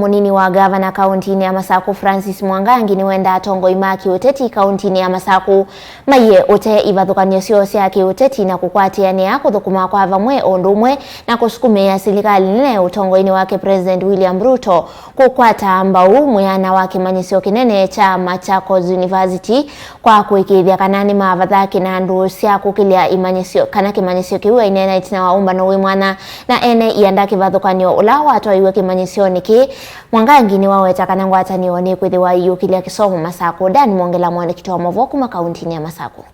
Munini wa gavana kauntini ya Masaku Francis Mwangangi ni wenda atongo imaki uteti kauntini ya Masaku maye ute ivathukanio ciose ya kiuteti na kukwatiania kuthukuma kwa vamwe ondumwe na kusukumia serikali nene utongoini wake President William Ruto kukwata mbau mwiana wa kimanyisio kinene cha Machakos University kwa kuikithia kanani mavathaki na andu cia kukilia imanyisio kana kimanyisio kiwe inena itina waumba no wi mwana na ene iandaki vathukanio ula watwaiwe kimanyisio niki Mwangangi ni waweta kana ngwatanio ni kwithiwa yukilia kisomo Masaku. Dani Mwongela mwandiki wa Movoku makauntini ya Masaku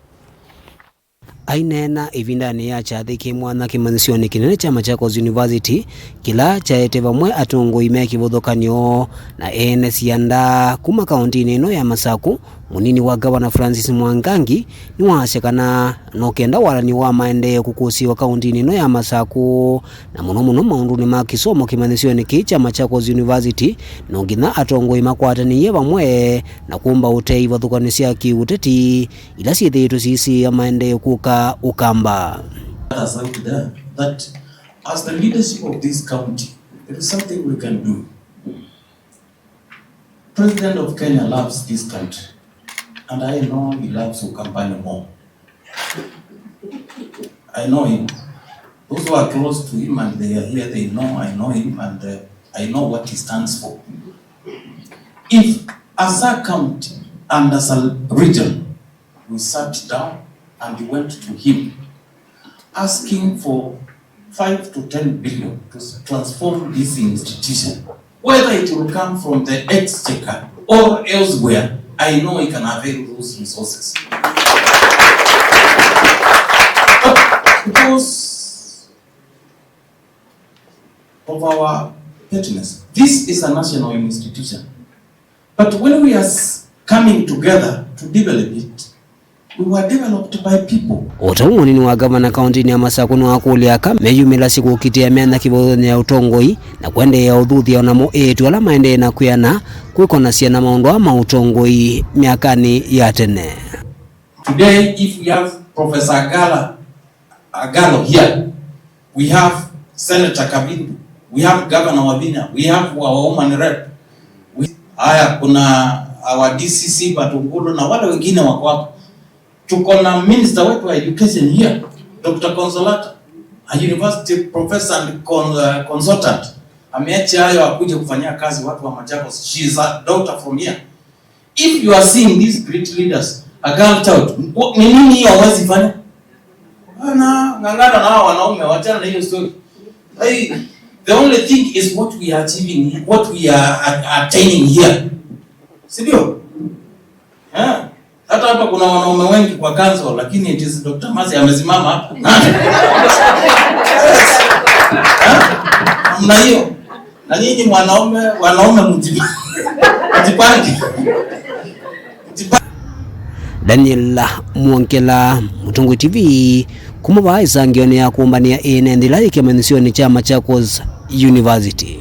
ainena ivindani ya chathiki mwana kimanyisio kinene cha Machakos University kila chaete vamwe atongo ime kivuthukanio na ene cianda kuma kauntini ino ya Masaku. Munini wa gavana Francis Mwangangi ni wacekana no kenda warani wa maendeleo kukusiwa kauntini ino ya Masaku na muno maunduni ma kisomo kimanyisio niki cha Machakos University no ngina atongo imakwataniye vamwe na kumba utei vathukanisia kiuteti ila ciithitu sisi ya maendeleo kuka ukamba. That as the leadership of this county, there is something we can do. President of Kenya loves this country, and I know he loves Ukambani more. I know him. Those who are close to him and they are here, they know I know him, and I know what he stands for. If as a county and as a region, we sat down and we went to him asking for 5 to 10 billion to transform this institution, whether it will come from the exchequer or elsewhere, I know he can avail those resources. But because of our pettiness, this is a national institution. But when we are coming together to develop it, we were developed by people. Munini wa gavana kauntini ya Masaku ni wakuliaka meyumila siku kitia miana kibodhani ya utongoi na kwende ya udhuthi ya unamo etu ala maende na kuyana kuikona siya na maundu ama utongoi miakani ya tene. Today, if we have Professor Agalo here, we have Senator Kabindu, we have Governor Wavinya, we have our woman rep, haya kuna our DCC Batungulu na wale wengine wako hapa. Tuko na minister wetu wa education here, Dr. Consolata, a university professor and consultant. Ameacha hayo akuje kufanyia kazi watu wa Machakos. She is a daughter from here. If you are seeing these great leaders, a girl child, ni nini hiyo hawezi fanya? Ngangana na hao wanaume wachana na hiyo story. The only thing is what we are achieving, what we are attaining here. Sibyo? Hata hapa kuna wanaume wengi kwa kanzo, lakini it is Dr. Mazi amesimama hapa. Mna hiyo. Na nyinyi wanaume mjipange. Daniel Mwongela, Mutungu TV, kumaba isangio ni ya kumbania ene ndila ikimanyisio ni cha Machakos University.